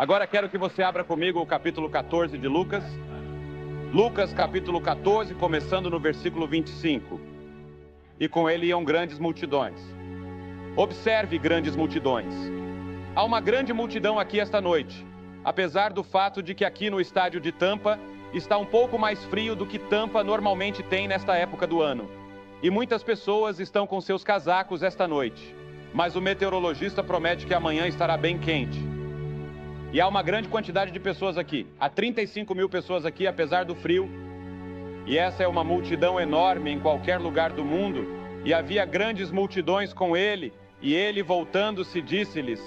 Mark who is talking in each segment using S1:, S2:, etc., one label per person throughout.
S1: Agora quero que você abra comigo o capítulo 14 de Lucas. Lucas capítulo 14, começando no versículo 25. E com ele iam grandes multidões. Observe grandes multidões. Há uma grande multidão aqui esta noite, apesar do fato de que aqui no estádio de Tampa está um pouco mais frio do que Tampa normalmente tem nesta época do ano. E muitas pessoas estão com seus casacos esta noite. Mas o meteorologista promete que amanhã estará bem quente. E há uma grande quantidade de pessoas aqui. Há 35 mil pessoas aqui, apesar do frio. E essa é uma multidão enorme em qualquer lugar do mundo. E havia grandes multidões com ele. E ele, voltando-se, disse-lhes...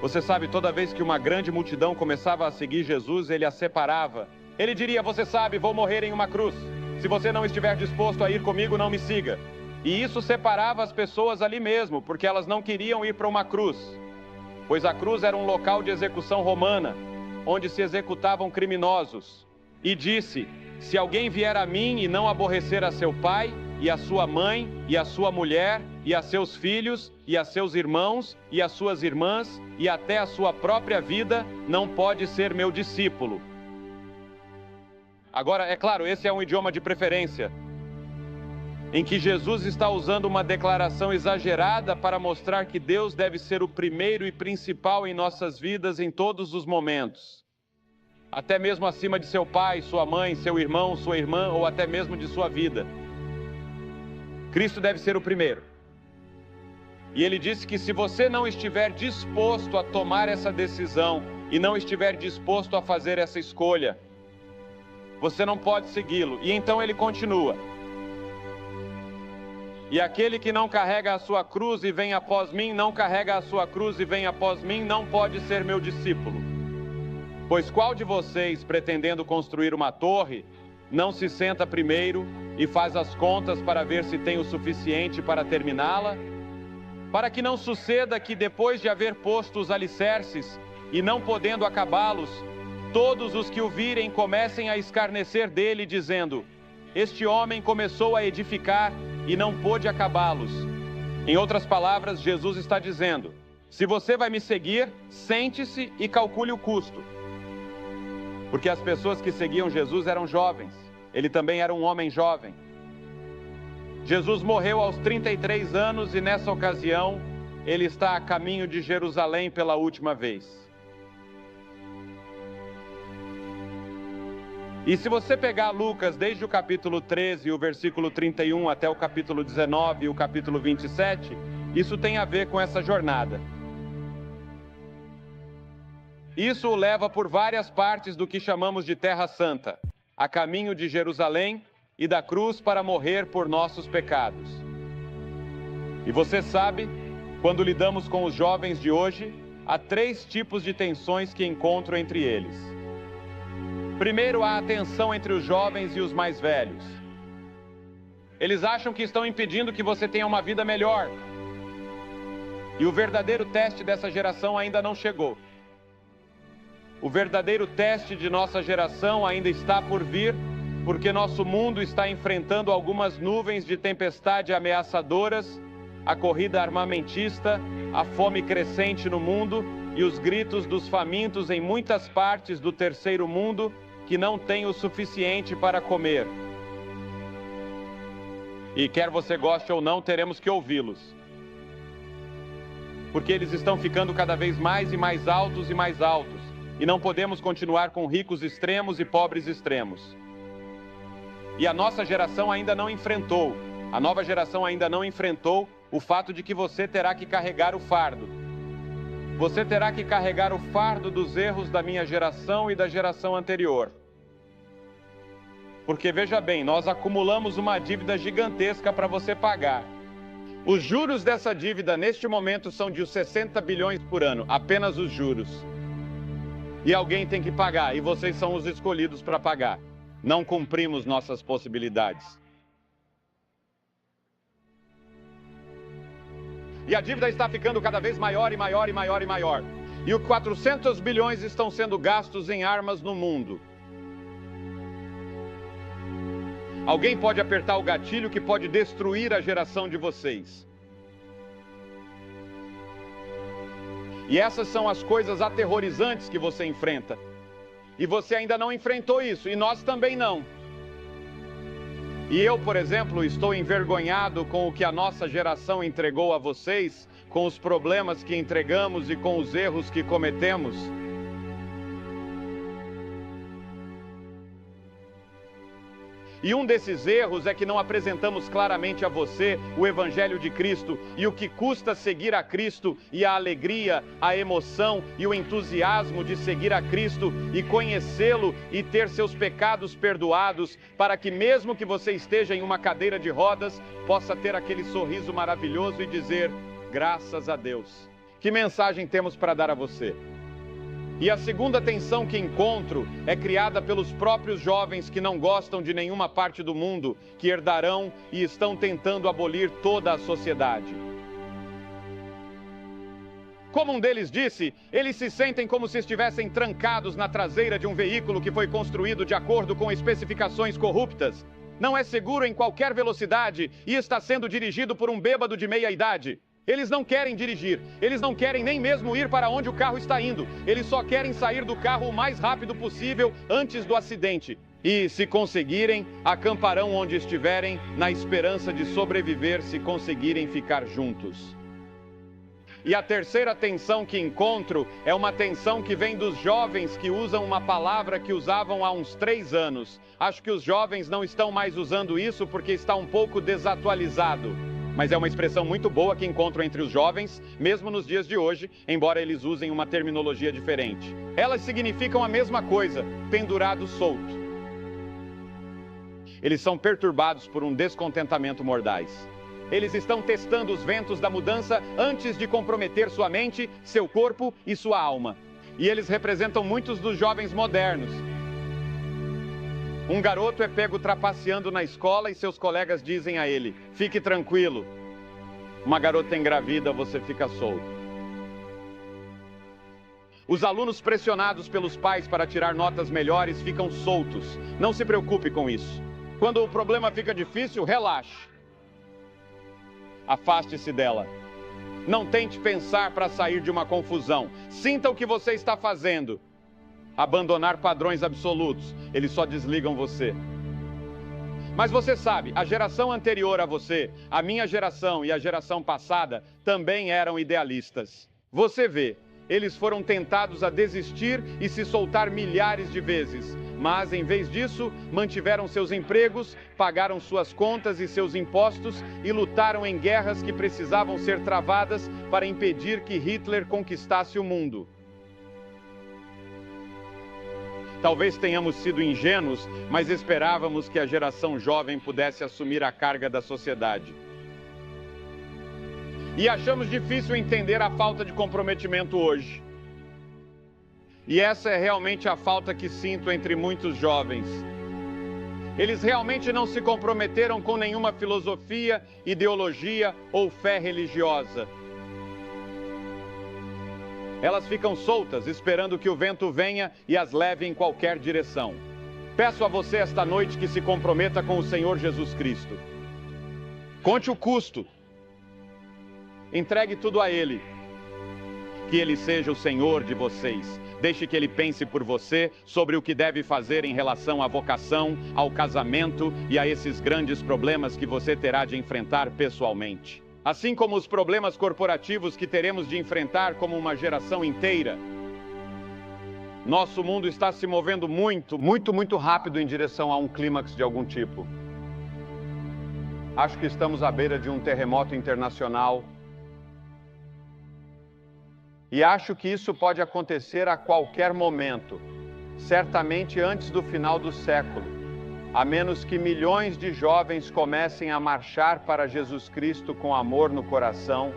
S1: Você sabe, toda vez que uma grande multidão começava a seguir Jesus, ele a separava. Ele diria, você sabe, vou morrer em uma cruz. Se você não estiver disposto a ir comigo, não me siga. E isso separava as pessoas ali mesmo, porque elas não queriam ir para uma cruz. Pois a cruz era um local de execução romana, onde se executavam criminosos. E disse, se alguém vier a mim e não aborrecer a seu pai, e a sua mãe, e a sua mulher, e a seus filhos, e a seus irmãos, e as suas irmãs, e até a sua própria vida, não pode ser meu discípulo. Agora, é claro, esse é um idioma de preferência, em que Jesus está usando uma declaração exagerada para mostrar que Deus deve ser o primeiro e principal em nossas vidas em todos os momentos. Até mesmo acima de seu pai, sua mãe, seu irmão, sua irmã, ou até mesmo de sua vida. Cristo deve ser o primeiro. E ele disse que se você não estiver disposto a tomar essa decisão e não estiver disposto a fazer essa escolha, você não pode segui-lo. E então ele continua. E aquele que não carrega a sua cruz e vem após mim, não carrega a sua cruz e vem após mim, não pode ser meu discípulo. Pois qual de vocês, pretendendo construir uma torre, não se senta primeiro e faz as contas para ver se tem o suficiente para terminá-la? Para que não suceda que depois de haver posto os alicerces e não podendo acabá-los, todos os que o virem comecem a escarnecer dele, dizendo, este homem começou a edificar e não pôde acabá-los. Em outras palavras, Jesus está dizendo, se você vai me seguir, sente-se e calcule o custo. Porque as pessoas que seguiam Jesus eram jovens. Ele também era um homem jovem. Jesus morreu aos 33 anos e nessa ocasião, ele está a caminho de Jerusalém pela última vez. E se você pegar Lucas desde o capítulo 13, o versículo 31 até o capítulo 19 e o capítulo 27, isso tem a ver com essa jornada. Isso o leva por várias partes do que chamamos de Terra Santa, a caminho de Jerusalém e da cruz para morrer por nossos pecados. E você sabe, quando lidamos com os jovens de hoje, há 3 tipos de tensões que encontro entre eles. Primeiro, há a tensão entre os jovens e os mais velhos. Eles acham que estão impedindo que você tenha uma vida melhor. E o verdadeiro teste dessa geração ainda não chegou. O verdadeiro teste de nossa geração ainda está por vir, porque nosso mundo está enfrentando algumas nuvens de tempestade ameaçadoras, a corrida armamentista, a fome crescente no mundo e os gritos dos famintos em muitas partes do terceiro mundo, que não tem o suficiente para comer. E quer você goste ou não, teremos que ouvi-los. Porque eles estão ficando cada vez mais e mais altos, e não podemos continuar com ricos extremos e pobres extremos. E a nossa geração ainda não enfrentou, a nova geração ainda não enfrentou o fato de que você terá que carregar o fardo. Você terá que carregar o fardo dos erros da minha geração e da geração anterior. Porque veja bem, nós acumulamos uma dívida gigantesca para você pagar. Os juros dessa dívida neste momento são de 60 bilhões por ano, apenas os juros. E alguém tem que pagar, e vocês são os escolhidos para pagar. Não cumprimos nossas possibilidades. E a dívida está ficando cada vez maior e maior e maior e maior. E os 400 bilhões estão sendo gastos em armas no mundo. Alguém pode apertar o gatilho que pode destruir a geração de vocês. E essas são as coisas aterrorizantes que você enfrenta. E você ainda não enfrentou isso, e nós também não. E eu, por exemplo, estou envergonhado com o que a nossa geração entregou a vocês, com os problemas que entregamos e com os erros que cometemos. E um desses erros é que não apresentamos claramente a você o Evangelho de Cristo e o que custa seguir a Cristo e a alegria, a emoção e o entusiasmo de seguir a Cristo e conhecê-lo e ter seus pecados perdoados, para que mesmo que você esteja em uma cadeira de rodas, possa ter aquele sorriso maravilhoso e dizer, graças a Deus. Que mensagem temos para dar a você? E a segunda tensão que encontro é criada pelos próprios jovens que não gostam de nenhuma parte do mundo, que herdarão e estão tentando abolir toda a sociedade. Como um deles disse, eles se sentem como se estivessem trancados na traseira de um veículo que foi construído de acordo com especificações corruptas. Não é seguro em qualquer velocidade e está sendo dirigido por um bêbado de meia-idade. Eles não querem dirigir, eles não querem nem mesmo ir para onde o carro está indo. Eles só querem sair do carro o mais rápido possível antes do acidente. E, se conseguirem, acamparão onde estiverem, na esperança de sobreviver se conseguirem ficar juntos. E a terceira tensão que encontro é uma tensão que vem dos jovens que usam uma palavra que usavam há uns 3 anos. Acho que os jovens não estão mais usando isso porque está um pouco desatualizado. Mas é uma expressão muito boa que encontro entre os jovens, mesmo nos dias de hoje, embora eles usem uma terminologia diferente. Elas significam a mesma coisa, pendurado solto. Eles são perturbados por um descontentamento mordaz. Eles estão testando os ventos da mudança antes de comprometer sua mente, seu corpo e sua alma. E eles representam muitos dos jovens modernos. Um garoto é pego trapaceando na escola e seus colegas dizem a ele, fique tranquilo. Uma garota engravida, você fica solto. Os alunos pressionados pelos pais para tirar notas melhores ficam soltos. Não se preocupe com isso. Quando o problema fica difícil, relaxe. Afaste-se dela. Não tente pensar para sair de uma confusão. Sinta o que você está fazendo. Abandonar padrões absolutos, eles só desligam você. Mas você sabe, a geração anterior a você, a minha geração e a geração passada, também eram idealistas. Você vê, eles foram tentados a desistir e se soltar milhares de vezes, mas em vez disso, mantiveram seus empregos, pagaram suas contas e seus impostos e lutaram em guerras que precisavam ser travadas para impedir que Hitler conquistasse o mundo. Talvez tenhamos sido ingênuos, mas esperávamos que a geração jovem pudesse assumir a carga da sociedade. E achamos difícil entender a falta de comprometimento hoje. E essa é realmente a falta que sinto entre muitos jovens. Eles realmente não se comprometeram com nenhuma filosofia, ideologia ou fé religiosa. Elas ficam soltas, esperando que o vento venha e as leve em qualquer direção. Peço a você esta noite que se comprometa com o Senhor Jesus Cristo. Conte o custo. Entregue tudo a Ele. Que Ele seja o Senhor de vocês. Deixe que Ele pense por você sobre o que deve fazer em relação à vocação, ao casamento e a esses grandes problemas que você terá de enfrentar pessoalmente. Assim como os problemas corporativos que teremos de enfrentar como uma geração inteira. Nosso mundo está se movendo muito rápido em direção a um clímax de algum tipo. Acho que estamos à beira de um terremoto internacional. E acho que isso pode acontecer a qualquer momento, certamente antes do final do século. A menos que milhões de jovens comecem a marchar para Jesus Cristo com amor no coração,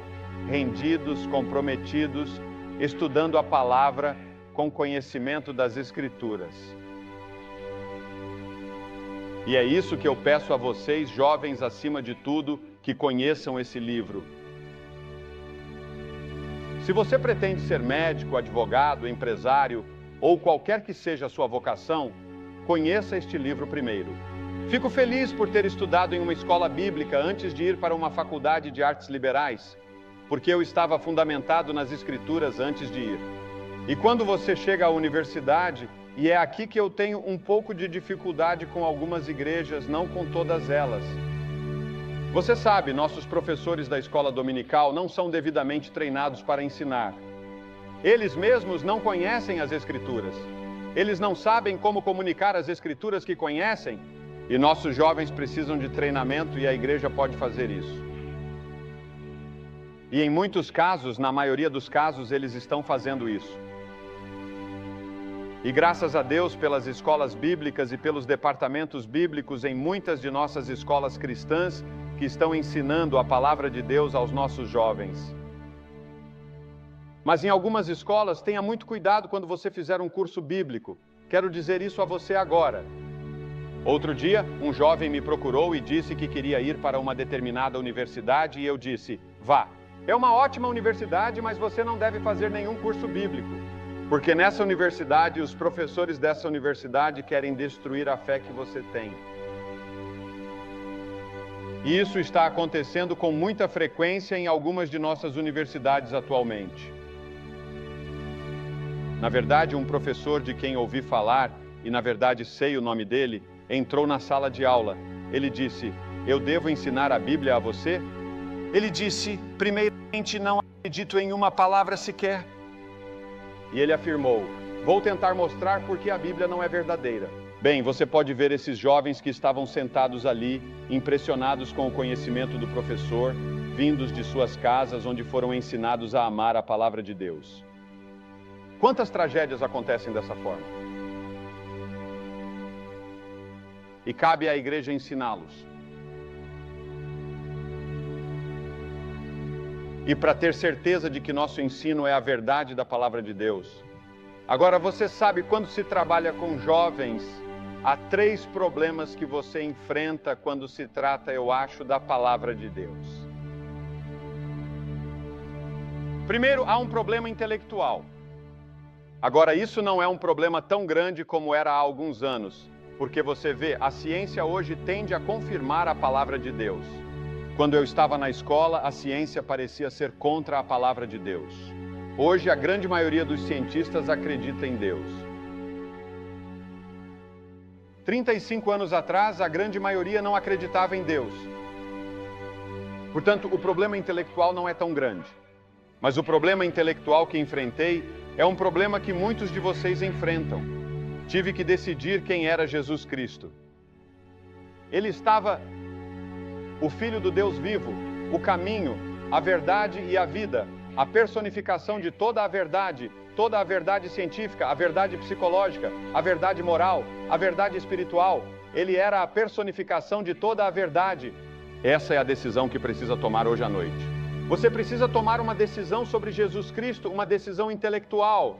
S1: rendidos, comprometidos, estudando a palavra com conhecimento das Escrituras. E é isso que eu peço a vocês, jovens acima de tudo, que conheçam esse livro. Se você pretende ser médico, advogado, empresário ou qualquer que seja a sua vocação, conheça este livro primeiro. Fico feliz por ter estudado em uma escola bíblica antes de ir para uma faculdade de artes liberais. porque eu estava fundamentado nas Escrituras antes de ir. E quando você chega à universidade, e é aqui que eu tenho um pouco de dificuldade com algumas igrejas, não com todas elas. Você sabe, nossos professores da escola dominical não são devidamente treinados para ensinar. Eles mesmos não conhecem as Escrituras. Eles não sabem como comunicar as Escrituras que conhecem. E nossos jovens precisam de treinamento e a igreja pode fazer isso. E em muitos casos, na maioria dos casos, eles estão fazendo isso. E graças a Deus pelas escolas bíblicas e pelos departamentos bíblicos em muitas de nossas escolas cristãs que estão ensinando a palavra de Deus aos nossos jovens. Mas em algumas escolas, tenha muito cuidado quando você fizer um curso bíblico. Quero dizer isso a você agora. Outro dia, um jovem me procurou e disse que queria ir para uma determinada universidade e eu disse, vá. É uma ótima universidade, mas você não deve fazer nenhum curso bíblico. Porque nessa universidade, os professores dessa universidade querem destruir a fé que você tem. E isso está acontecendo com muita frequência em algumas de nossas universidades atualmente. Na verdade, um professor de quem ouvi falar, e na verdade sei o nome dele, entrou na sala de aula. Ele disse, eu devo ensinar a Bíblia a você? Ele disse, primeiramente, não acredito em uma palavra sequer. E ele afirmou, vou tentar mostrar por que a Bíblia não é verdadeira. Bem, você pode ver esses jovens que estavam sentados ali, impressionados com o conhecimento do professor, vindos de suas casas, onde foram ensinados a amar a palavra de Deus. Quantas tragédias acontecem dessa forma? E cabe à igreja ensiná-los. E para ter certeza de que nosso ensino é a verdade da palavra de Deus. Agora, você sabe, quando se trabalha com jovens, há 3 problemas que você enfrenta quando se trata, eu acho, da palavra de Deus. Primeiro, há um problema intelectual. Agora, isso não é um problema tão grande como era há alguns anos, porque você vê, a ciência hoje tende a confirmar a palavra de Deus. Quando eu estava na escola, a ciência parecia ser contra a palavra de Deus. Hoje, a grande maioria dos cientistas acredita em Deus. 35 anos atrás, a grande maioria não acreditava em Deus. Portanto, o problema intelectual não é tão grande. Mas o problema intelectual que enfrentei é um problema que muitos de vocês enfrentam. Tive que decidir quem era Jesus Cristo. Ele estava o Filho do Deus vivo, o caminho, a verdade e a vida, a personificação de toda a verdade científica, a verdade psicológica, a verdade moral, a verdade espiritual. Ele era a personificação de toda a verdade. Essa é a decisão que precisa tomar hoje à noite. Você precisa tomar uma decisão sobre Jesus Cristo, uma decisão intelectual.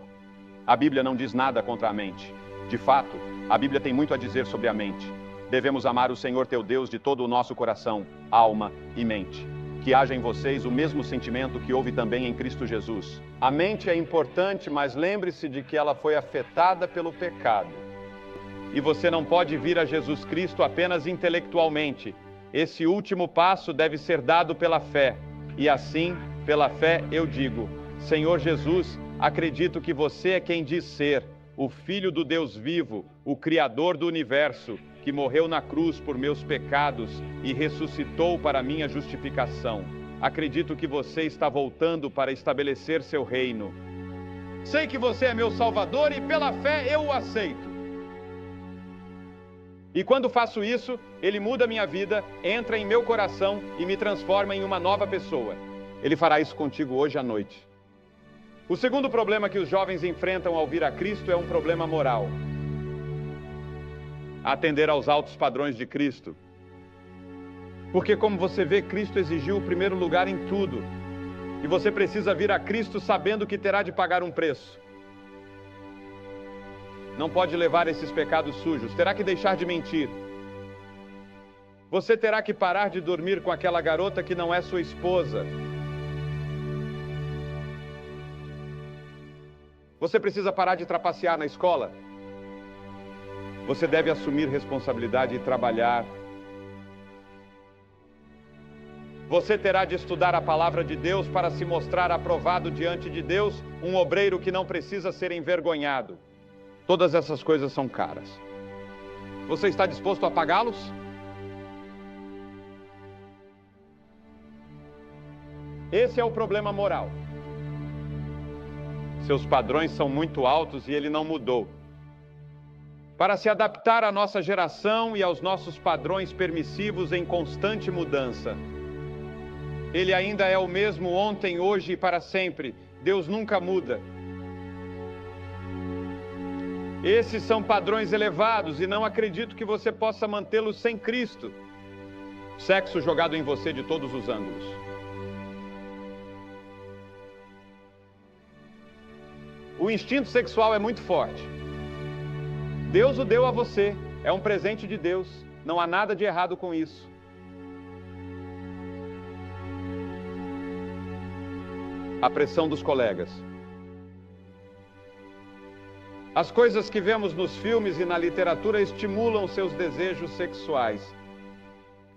S1: A Bíblia não diz nada contra a mente. De fato, a Bíblia tem muito a dizer sobre a mente. Devemos amar o Senhor teu Deus de todo o nosso coração, alma e mente. Que haja em vocês o mesmo sentimento que houve também em Cristo Jesus. A mente é importante, mas lembre-se de que ela foi afetada pelo pecado. E você não pode vir a Jesus Cristo apenas intelectualmente. Esse último passo deve ser dado pela fé. E assim, pela fé, eu digo, Senhor Jesus, acredito que você é quem diz ser, o Filho do Deus vivo, o Criador do universo, que morreu na cruz por meus pecados e ressuscitou para minha justificação. Acredito que você está voltando para estabelecer seu reino. Sei que você é meu Salvador e pela fé eu o aceito. E quando faço isso, Ele muda minha vida, entra em meu coração e me transforma em uma nova pessoa. Ele fará isso contigo hoje à noite. O segundo problema que os jovens enfrentam ao vir a Cristo é um problema moral. Atender aos altos padrões de Cristo. Porque, como você vê, Cristo exigiu o primeiro lugar em tudo. E você precisa vir a Cristo sabendo que terá de pagar um preço. Não pode levar esses pecados sujos, terá que deixar de mentir. Você terá que parar de dormir com aquela garota que não é sua esposa. Você precisa parar de trapacear na escola. Você deve assumir responsabilidade e trabalhar. Você terá de estudar a palavra de Deus para se mostrar aprovado diante de Deus, um obreiro que não precisa ser envergonhado. Todas essas coisas são caras. Você está disposto a pagá-los? Esse é o problema moral. Seus padrões são muito altos e ele não mudou. Para se adaptar à nossa geração e aos nossos padrões permissivos em constante mudança. Ele ainda é o mesmo ontem, hoje e para sempre. Deus nunca muda. Esses são padrões elevados e não acredito que você possa mantê-los sem Cristo. Sexo jogado em você de todos os ângulos. O instinto sexual é muito forte. Deus o deu a você. É um presente de Deus. Não há nada de errado com isso. A pressão dos colegas. As coisas que vemos nos filmes e na literatura estimulam seus desejos sexuais.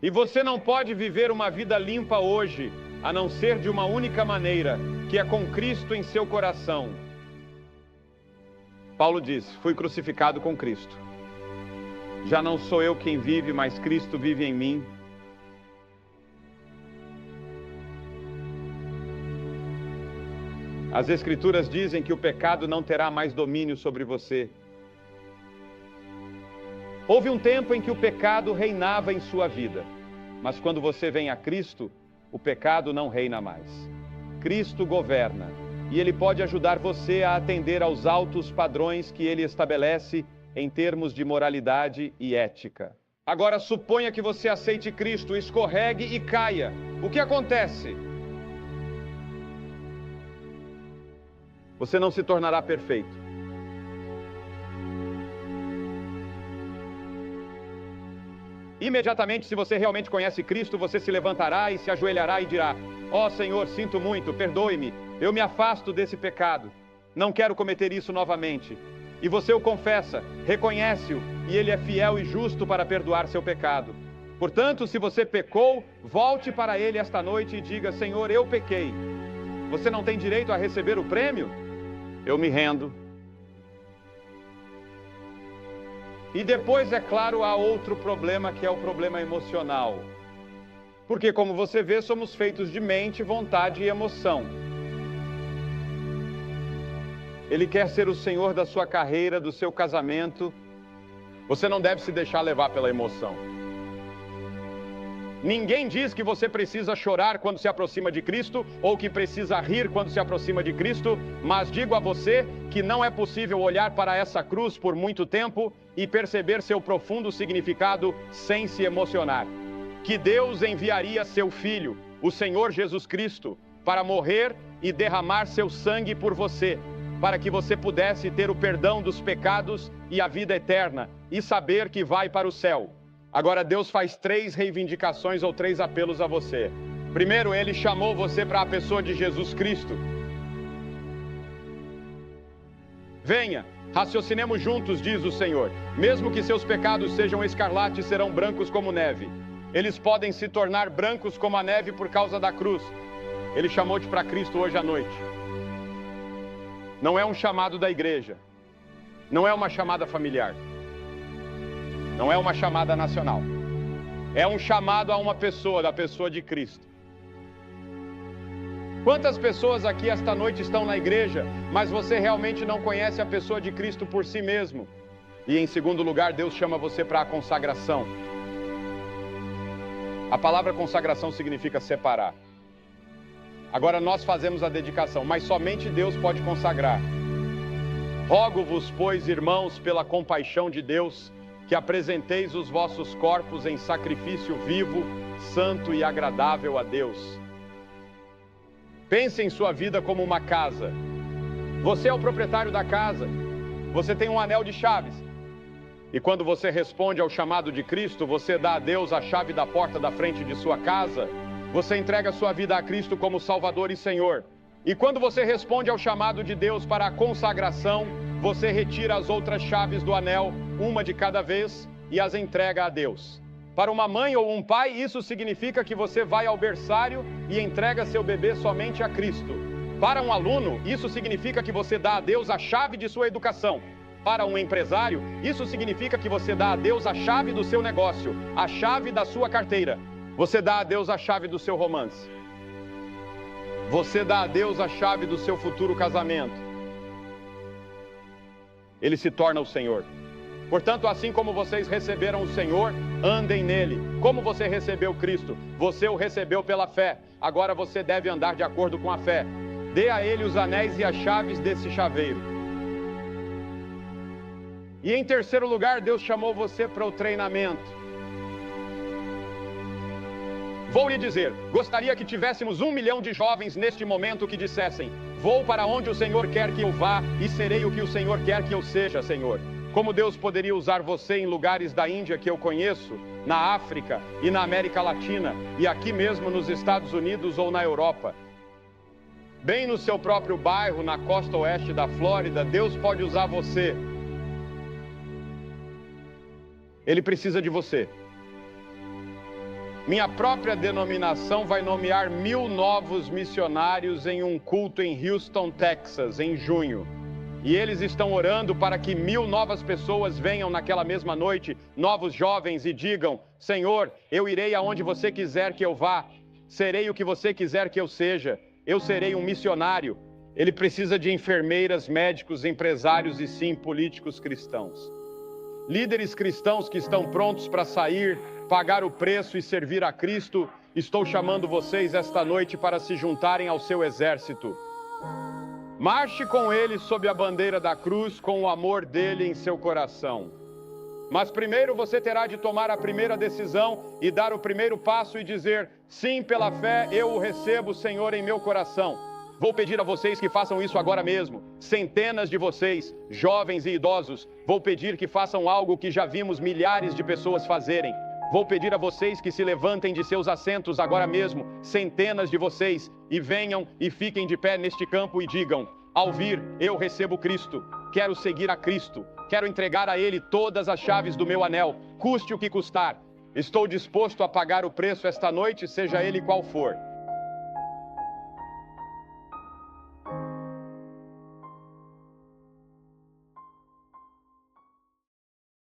S1: E você não pode viver uma vida limpa hoje, a não ser de uma única maneira, que é com Cristo em seu coração. Paulo diz, fui crucificado com Cristo. Já não sou eu quem vive, mas Cristo vive em mim. As Escrituras dizem que o pecado não terá mais domínio sobre você. Houve um tempo em que o pecado reinava em sua vida, mas quando você vem a Cristo, o pecado não reina mais. Cristo governa, e Ele pode ajudar você a atender aos altos padrões que Ele estabelece em termos de moralidade e ética. Agora, suponha que você aceite Cristo, escorregue e caia. O que acontece? Você não se tornará perfeito. Imediatamente, se você realmente conhece Cristo, você se levantará e se ajoelhará e dirá: ó Senhor, sinto muito, perdoe-me, eu me afasto desse pecado, não quero cometer isso novamente. E você o confessa, reconhece-o, e Ele é fiel e justo para perdoar seu pecado. Portanto, se você pecou, volte para Ele esta noite e diga: Senhor, eu pequei. Você não tem direito a receber o prêmio? Eu me rendo. E depois, é claro, há outro problema, que é o problema emocional. Porque, como você vê, somos feitos de mente, vontade e emoção. Ele quer ser o Senhor da sua carreira, do seu casamento. Você não deve se deixar levar pela emoção. Ninguém diz que você precisa chorar quando se aproxima de Cristo, ou que precisa rir quando se aproxima de Cristo, mas digo a você que não é possível olhar para essa cruz por muito tempo e perceber seu profundo significado sem se emocionar. Que Deus enviaria seu Filho, o Senhor Jesus Cristo, para morrer e derramar seu sangue por você, para que você pudesse ter o perdão dos pecados e a vida eterna, e saber que vai para o céu. Agora, Deus faz 3 reivindicações ou 3 apelos a você. Primeiro, Ele chamou você para a pessoa de Jesus Cristo. Venha, raciocinemos juntos, diz o Senhor. Mesmo que seus pecados sejam escarlates, serão brancos como neve. Eles podem se tornar brancos como a neve por causa da cruz. Ele chamou-te para Cristo hoje à noite. Não é um chamado da igreja. Não é uma chamada familiar. Não é uma chamada nacional. É um chamado a uma pessoa, da pessoa de Cristo. Quantas pessoas aqui esta noite estão na igreja, mas você realmente não conhece a pessoa de Cristo por si mesmo? E em segundo lugar, Deus chama você para a consagração. A palavra consagração significa separar. Agora nós fazemos a dedicação, mas somente Deus pode consagrar. Rogo-vos, pois, irmãos, pela compaixão de Deus, que apresenteis os vossos corpos em sacrifício vivo, santo e agradável a Deus. Pense em sua vida como uma casa. Você é o proprietário da casa. Você tem um anel de chaves. E quando você responde ao chamado de Cristo, você dá a Deus a chave da porta da frente de sua casa. Você entrega sua vida a Cristo como Salvador e Senhor. E quando você responde ao chamado de Deus para a consagração, você retira as outras chaves do anel, uma de cada vez, e as entrega a Deus. Para uma mãe ou um pai, isso significa que você vai ao berçário e entrega seu bebê somente a Cristo. Para um aluno, isso significa que você dá a Deus a chave de sua educação. Para um empresário, isso significa que você dá a Deus a chave do seu negócio, a chave da sua carteira. Você dá a Deus a chave do seu romance. Você dá a Deus a chave do seu futuro casamento. Ele se torna o Senhor. Portanto, assim como vocês receberam o Senhor, andem nele. Como você recebeu Cristo? Você o recebeu pela fé. Agora você deve andar de acordo com a fé. Dê a ele os anéis e as chaves desse chaveiro. E em terceiro lugar, Deus chamou você para o treinamento. Vou lhe dizer, gostaria que tivéssemos 1 milhão de jovens neste momento que dissessem: vou para onde o Senhor quer que eu vá e serei o que o Senhor quer que eu seja, Senhor. Como Deus poderia usar você em lugares da Índia que eu conheço, na África e na América Latina, e aqui mesmo nos Estados Unidos ou na Europa. Bem no seu próprio bairro, na costa oeste da Flórida, Deus pode usar você. Ele precisa de você. Minha própria denominação vai nomear 1000 novos missionários em um culto em Houston, Texas, em junho. E eles estão orando para que 1000 novas pessoas venham naquela mesma noite, novos jovens, e digam: Senhor, eu irei aonde você quiser que eu vá, serei o que você quiser que eu seja, eu serei um missionário. Ele precisa de enfermeiras, médicos, empresários e sim, políticos cristãos. Líderes cristãos que estão prontos para sair, pagar o preço e servir a Cristo. Estou chamando vocês esta noite para se juntarem ao seu exército. Marche com ele sob a bandeira da cruz, com o amor dele em seu coração. Mas primeiro você terá de tomar a primeira decisão e dar o primeiro passo e dizer: sim, pela fé eu o recebo, Senhor, em meu coração. Vou pedir a vocês que façam isso agora mesmo. Centenas de vocês, jovens e idosos, vou pedir que façam algo que já vimos milhares de pessoas fazerem. Vou pedir a vocês que se levantem de seus assentos agora mesmo, centenas de vocês, e venham e fiquem de pé neste campo e digam: ao vir, eu recebo Cristo, quero seguir a Cristo, quero entregar a Ele todas as chaves do meu anel, custe o que custar. Estou disposto a pagar o preço esta noite, seja ele qual for.